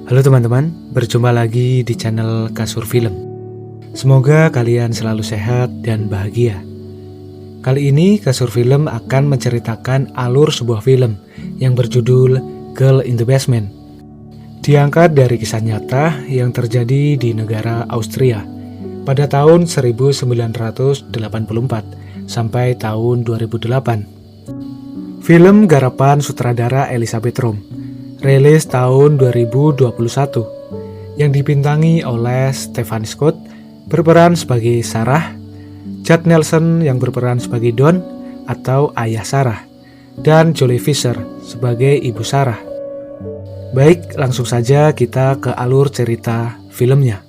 Halo teman-teman, berjumpa lagi di channel Kasur Film. Semoga kalian selalu sehat dan bahagia. Kali ini Kasur Film akan menceritakan alur sebuah film yang berjudul Girl in the Basement. Diangkat dari kisah nyata yang terjadi di negara Austria pada tahun 1984 sampai tahun 2008. Film garapan sutradara Elizabeth Rom, rilis tahun 2021, yang dibintangi oleh Stefan Scott berperan sebagai Sarah, Judd Nelson yang berperan sebagai Don atau ayah Sarah, dan Jolie Fisher sebagai ibu Sarah. Baik, langsung saja kita ke alur cerita filmnya.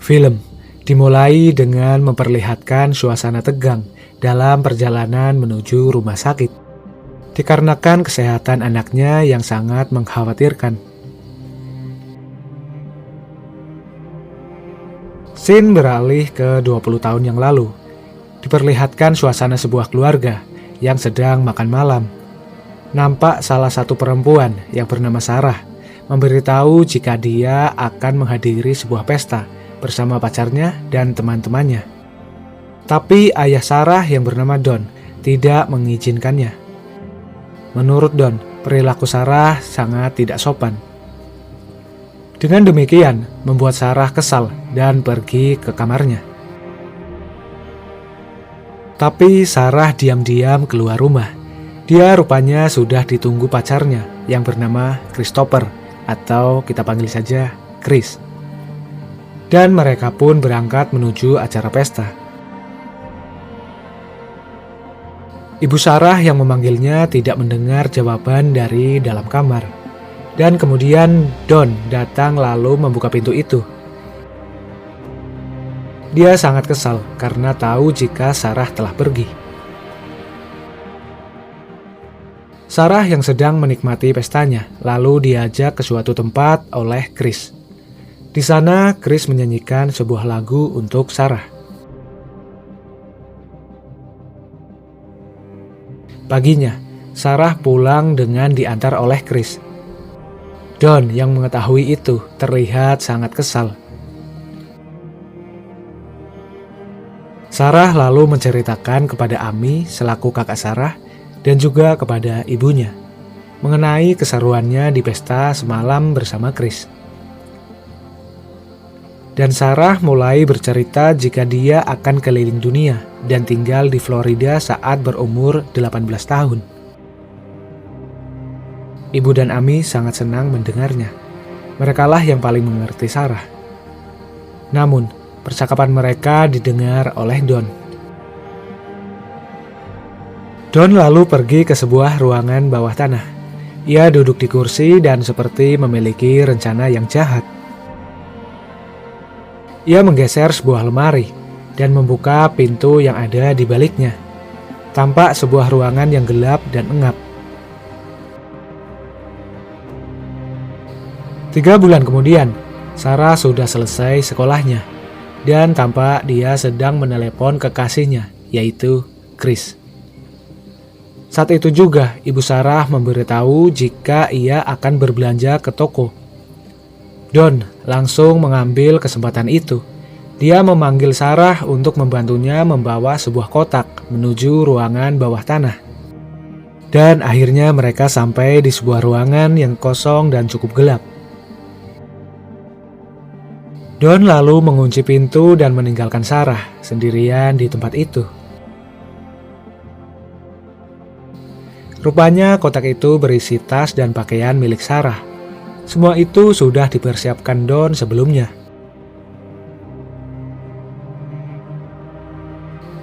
Film dimulai dengan memperlihatkan suasana tegang dalam perjalanan menuju rumah sakit, dikarenakan kesehatan anaknya yang sangat mengkhawatirkan. Scene beralih ke 20 tahun yang lalu, diperlihatkan suasana sebuah keluarga yang sedang makan malam. Nampak salah satu perempuan yang bernama Sarah memberitahu jika dia akan menghadiri sebuah pesta bersama pacarnya dan teman-temannya. Tapi ayah Sarah yang bernama Don tidak mengizinkannya. Menurut Don, perilaku Sarah sangat tidak sopan. Dengan demikian, membuat Sarah kesal dan pergi ke kamarnya. Tapi Sarah diam-diam keluar rumah. Dia rupanya sudah ditunggu pacarnya yang bernama Christopher, atau kita panggil saja Chris. Dan mereka pun berangkat menuju acara pesta. Ibu Sarah yang memanggilnya tidak mendengar jawaban dari dalam kamar. Dan kemudian Don datang lalu membuka pintu itu. Dia sangat kesal karena tahu jika Sarah telah pergi. Sarah yang sedang menikmati pestanya lalu diajak ke suatu tempat oleh Chris. Di sana, Chris menyanyikan sebuah lagu untuk Sarah. Paginya, Sarah pulang dengan diantar oleh Chris. Don yang mengetahui itu terlihat sangat kesal. Sarah lalu menceritakan kepada Amy selaku kakak Sarah dan juga kepada ibunya mengenai keseruannya di pesta semalam bersama Chris. Dan Sarah mulai bercerita jika dia akan keliling dunia dan tinggal di Florida saat berumur 18 tahun. Ibu dan Amy sangat senang mendengarnya. Merekalah yang paling mengerti Sarah. Namun, percakapan mereka didengar oleh Don. Don lalu pergi ke sebuah ruangan bawah tanah. Ia duduk di kursi dan seperti memiliki rencana yang jahat. Ia menggeser sebuah lemari dan membuka pintu yang ada di baliknya. Tampak sebuah ruangan yang gelap dan engap. 3 bulan kemudian, Sarah sudah selesai sekolahnya dan tampak dia sedang menelepon kekasihnya, yaitu Chris. Saat itu juga, ibu Sarah memberitahu jika ia akan berbelanja ke toko. Don langsung mengambil kesempatan itu. Dia memanggil Sarah untuk membantunya membawa sebuah kotak menuju ruangan bawah tanah. Dan akhirnya mereka sampai di sebuah ruangan yang kosong dan cukup gelap. Don lalu mengunci pintu dan meninggalkan Sarah sendirian di tempat itu. Rupanya kotak itu berisi tas dan pakaian milik Sarah. Semua itu sudah dipersiapkan Don sebelumnya.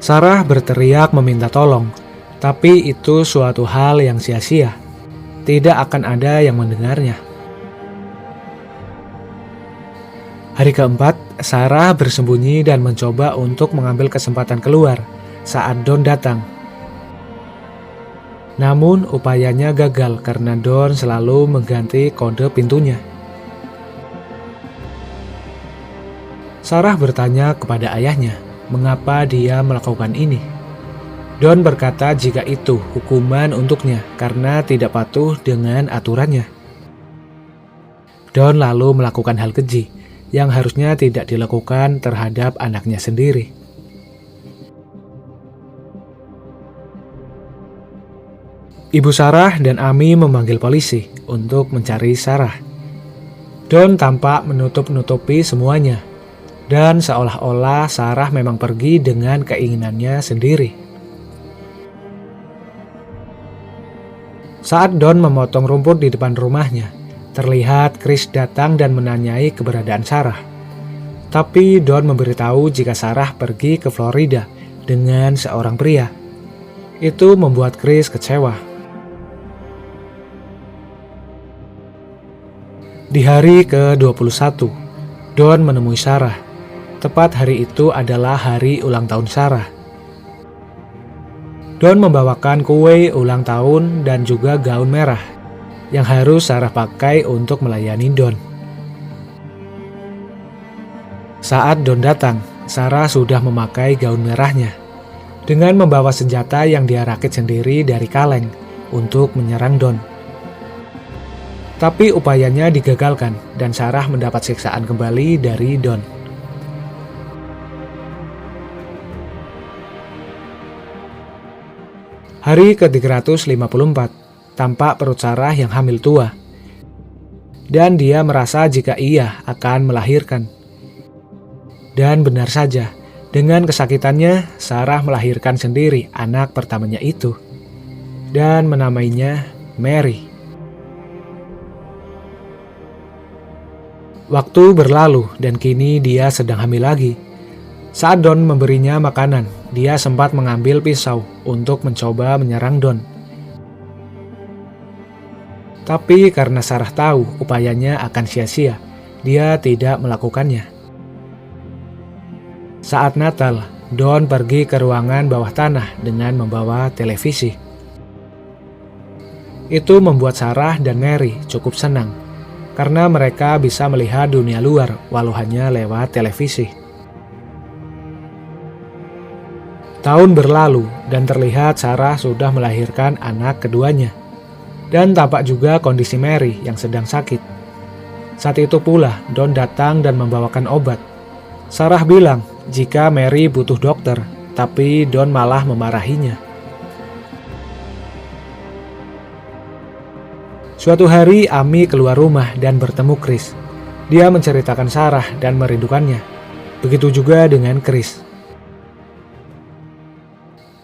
Sarah berteriak meminta tolong, tapi itu suatu hal yang sia-sia. Tidak akan ada yang mendengarnya. Hari keempat, Sarah bersembunyi dan mencoba untuk mengambil kesempatan keluar saat Don datang. Namun upayanya gagal karena Don selalu mengganti kode pintunya. Sarah bertanya kepada ayahnya, mengapa dia melakukan ini. Don berkata jika itu hukuman untuknya karena tidak patuh dengan aturannya. Don lalu melakukan hal keji yang harusnya tidak dilakukan terhadap anaknya sendiri. Ibu Sarah dan Amy memanggil polisi untuk mencari Sarah. Don tampak menutup-nutupi semuanya, dan seolah-olah Sarah memang pergi dengan keinginannya sendiri. Saat Don memotong rumput di depan rumahnya, terlihat Chris datang dan menanyai keberadaan Sarah. Tapi Don memberitahu jika Sarah pergi ke Florida dengan seorang pria. Itu membuat Chris kecewa. Di hari ke-21, Don menemui Sarah. Tepat hari itu adalah hari ulang tahun Sarah. Don membawakan kue ulang tahun dan juga gaun merah yang harus Sarah pakai untuk melayani Don. Saat Don datang, Sarah sudah memakai gaun merahnya dengan membawa senjata yang dia rakit sendiri dari kaleng untuk menyerang Don. Tapi upayanya digagalkan dan Sarah mendapat siksaan kembali dari Don. Hari ke-354, tampak perut Sarah yang hamil tua. Dan dia merasa jika ia akan melahirkan. Dan benar saja, dengan kesakitannya, Sarah melahirkan sendiri anak pertamanya itu. Dan menamainya Mary. Waktu berlalu dan kini dia sedang hamil lagi. Saat Don memberinya makanan, dia sempat mengambil pisau untuk mencoba menyerang Don. Tapi karena Sarah tahu upayanya akan sia-sia, dia tidak melakukannya. Saat Natal, Don pergi ke ruangan bawah tanah dengan membawa televisi. Itu membuat Sarah dan Mary cukup senang, karena mereka bisa melihat dunia luar walau hanya lewat televisi. Tahun berlalu dan terlihat Sarah sudah melahirkan anak keduanya. Dan tampak juga kondisi Mary yang sedang sakit. Saat itu pula Don datang dan membawakan obat. Sarah bilang jika Mary butuh dokter, tapi Don malah memarahinya. Suatu hari Amy keluar rumah dan bertemu Chris. Dia menceritakan Sarah dan merindukannya. Begitu juga dengan Chris.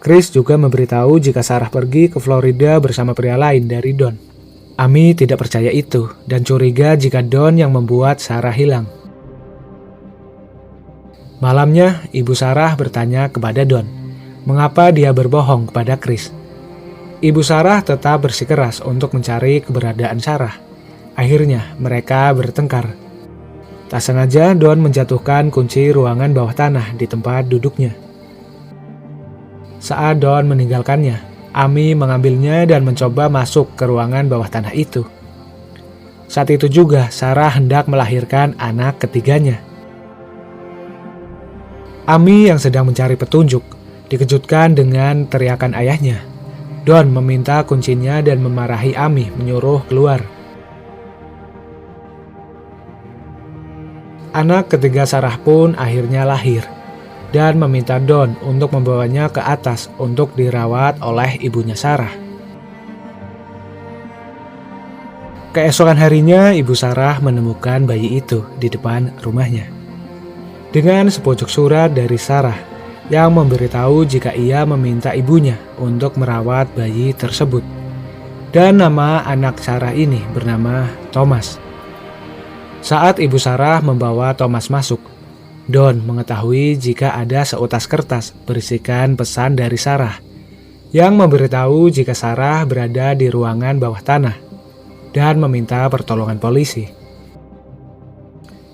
Chris juga memberitahu jika Sarah pergi ke Florida bersama pria lain dari Don. Amy tidak percaya itu dan curiga jika Don yang membuat Sarah hilang. Malamnya, ibu Sarah bertanya kepada Don, mengapa dia berbohong kepada Chris. Ibu Sarah tetap bersikeras untuk mencari keberadaan Sarah. Akhirnya, mereka bertengkar. Tak sengaja, Don menjatuhkan kunci ruangan bawah tanah di tempat duduknya. Saat Don meninggalkannya, Amy mengambilnya dan mencoba masuk ke ruangan bawah tanah itu. Saat itu juga, Sarah hendak melahirkan anak ketiganya. Amy yang sedang mencari petunjuk, dikejutkan dengan teriakan ayahnya. Don meminta kuncinya dan memarahi Amy menyuruh keluar. Anak ketiga Sarah pun akhirnya lahir dan meminta Don untuk membawanya ke atas untuk dirawat oleh ibunya Sarah. Keesokan harinya, ibu Sarah menemukan bayi itu di depan rumahnya. Dengan sepojok surat dari Sarah yang memberitahu jika ia meminta ibunya untuk merawat bayi tersebut. Dan nama anak Sarah ini bernama Thomas. Saat ibu Sarah membawa Thomas masuk, Don mengetahui jika ada seutas kertas berisikan pesan dari Sarah yang memberitahu jika Sarah berada di ruangan bawah tanah dan meminta pertolongan polisi.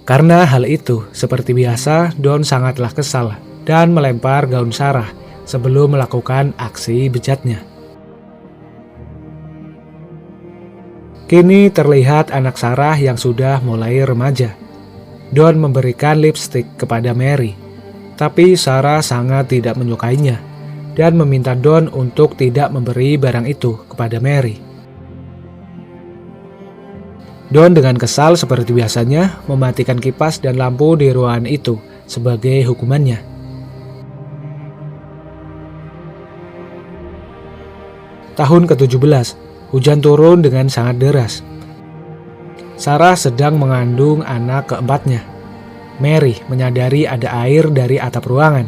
Karena hal itu, seperti biasa, Don sangatlah kesal dan melempar gaun Sarah sebelum melakukan aksi bejatnya. Kini terlihat anak Sarah yang sudah mulai remaja. Don memberikan lipstik kepada Mary, tapi Sarah sangat tidak menyukainya dan meminta Don untuk tidak memberi barang itu kepada Mary. Don dengan kesal seperti biasanya mematikan kipas dan lampu di ruangan itu sebagai hukumannya. Tahun ke-17, hujan turun dengan sangat deras. Sarah sedang mengandung anak keempatnya. Mary menyadari ada air dari atap ruangan.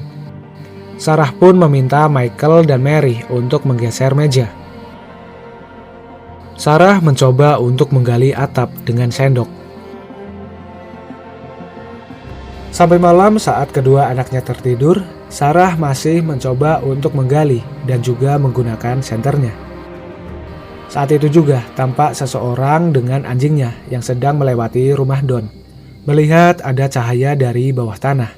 Sarah pun meminta Michael dan Mary untuk menggeser meja. Sarah mencoba untuk menggali atap dengan sendok. Sampai malam saat kedua anaknya tertidur, Sarah masih mencoba untuk menggali dan juga menggunakan senternya. Saat itu juga tampak seseorang dengan anjingnya yang sedang melewati rumah Don, melihat ada cahaya dari bawah tanah.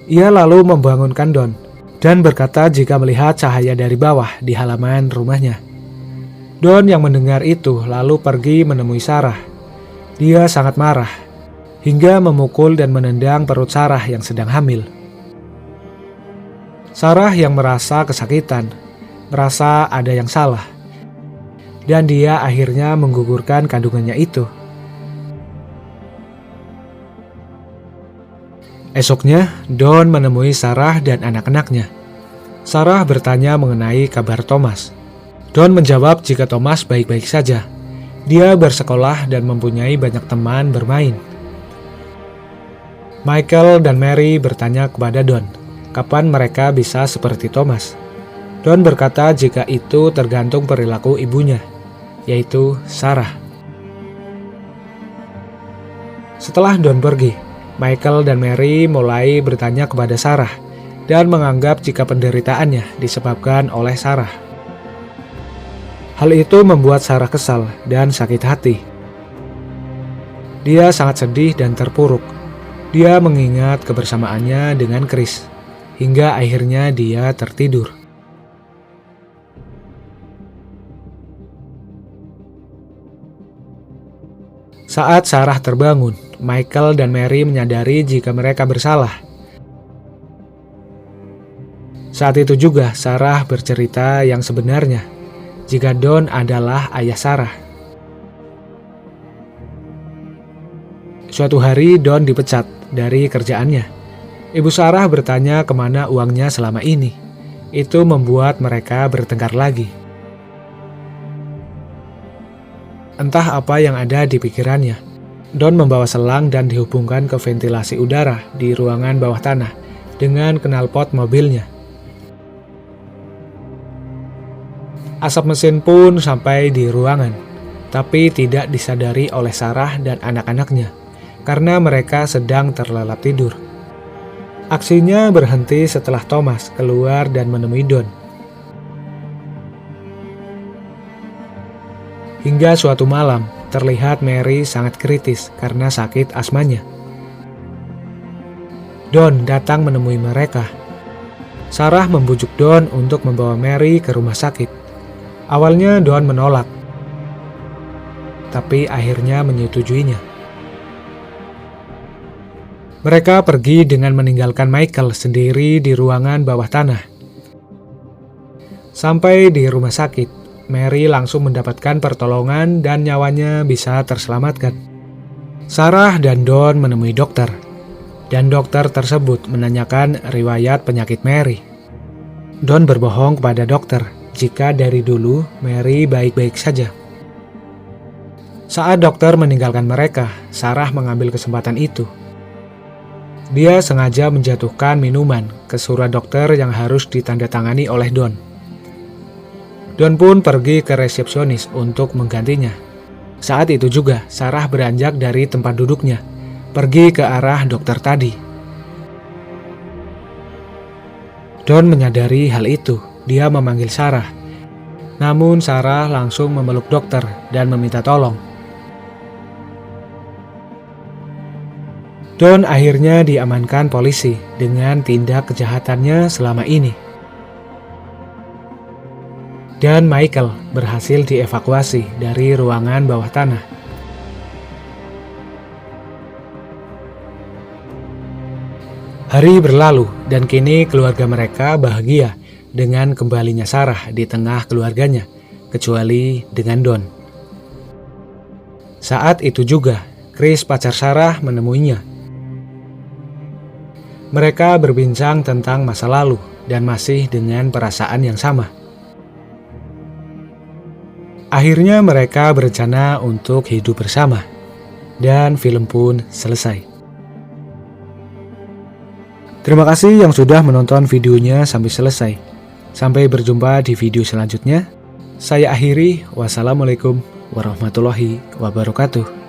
Ia lalu membangunkan Don dan berkata jika melihat cahaya dari bawah di halaman rumahnya. Don yang mendengar itu lalu pergi menemui Sarah. Dia sangat marah, hingga memukul dan menendang perut Sarah yang sedang hamil. Sarah yang merasa kesakitan, merasa ada yang salah, dan dia akhirnya menggugurkan kandungannya itu. Esoknya, Don menemui Sarah dan anak-anaknya. Sarah bertanya mengenai kabar Thomas. Don menjawab jika Thomas baik-baik saja. Dia bersekolah dan mempunyai banyak teman bermain. Michael dan Mary bertanya kepada Don, kapan mereka bisa seperti Thomas. Don berkata jika itu tergantung perilaku ibunya, yaitu Sarah. Setelah Don pergi, Michael dan Mary mulai bertanya kepada Sarah dan menganggap jika penderitaannya disebabkan oleh Sarah. Hal itu membuat Sarah kesal dan sakit hati. Dia sangat sedih dan terpuruk. Dia mengingat kebersamaannya dengan Chris, hingga akhirnya dia tertidur. Saat Sarah terbangun, Michael dan Mary menyadari jika mereka bersalah. Saat itu juga Sarah bercerita yang sebenarnya, jika Don adalah ayah Sarah. Suatu hari Don dipecat dari kerjaannya. Ibu Sarah bertanya kemana uangnya selama ini. Itu membuat mereka bertengkar lagi. Entah apa yang ada di pikirannya. Don membawa selang dan dihubungkan ke ventilasi udara di ruangan bawah tanah dengan knalpot mobilnya. Asap mesin pun sampai di ruangan, tapi tidak disadari oleh Sarah dan anak-anaknya karena mereka sedang terlelap tidur. Aksinya berhenti setelah Thomas keluar dan menemui Don. Hingga suatu malam, terlihat Mary sangat kritis karena sakit asmanya. Don datang menemui mereka. Sarah membujuk Don untuk membawa Mary ke rumah sakit. Awalnya Don menolak, tapi akhirnya menyetujuinya. Mereka pergi dengan meninggalkan Michael sendiri di ruangan bawah tanah. Sampai di rumah sakit, Mary langsung mendapatkan pertolongan dan nyawanya bisa terselamatkan. Sarah dan Don menemui dokter, dan dokter tersebut menanyakan riwayat penyakit Mary. Don berbohong kepada dokter jika dari dulu Mary baik-baik saja. Saat dokter meninggalkan mereka, Sarah mengambil kesempatan itu. Dia sengaja menjatuhkan minuman ke surat dokter yang harus ditandatangani oleh Don. Don pun pergi ke resepsionis untuk menggantinya. Saat itu juga Sarah beranjak dari tempat duduknya, pergi ke arah dokter tadi. Don menyadari hal itu. Dia memanggil Sarah. Namun Sarah langsung memeluk dokter dan meminta tolong. Don akhirnya diamankan polisi dengan tindak kejahatannya selama ini. Dan Michael berhasil dievakuasi dari ruangan bawah tanah. Hari berlalu dan kini keluarga mereka bahagia dengan kembalinya Sarah di tengah keluarganya, kecuali dengan Don. Saat itu juga, Chris pacar Sarah menemuinya. Mereka berbincang tentang masa lalu dan masih dengan perasaan yang sama. Akhirnya mereka berencana untuk hidup bersama, dan film pun selesai. Terima kasih yang sudah menonton videonya sampai selesai. Sampai berjumpa di video selanjutnya. Saya akhiri, wassalamualaikum warahmatullahi wabarakatuh.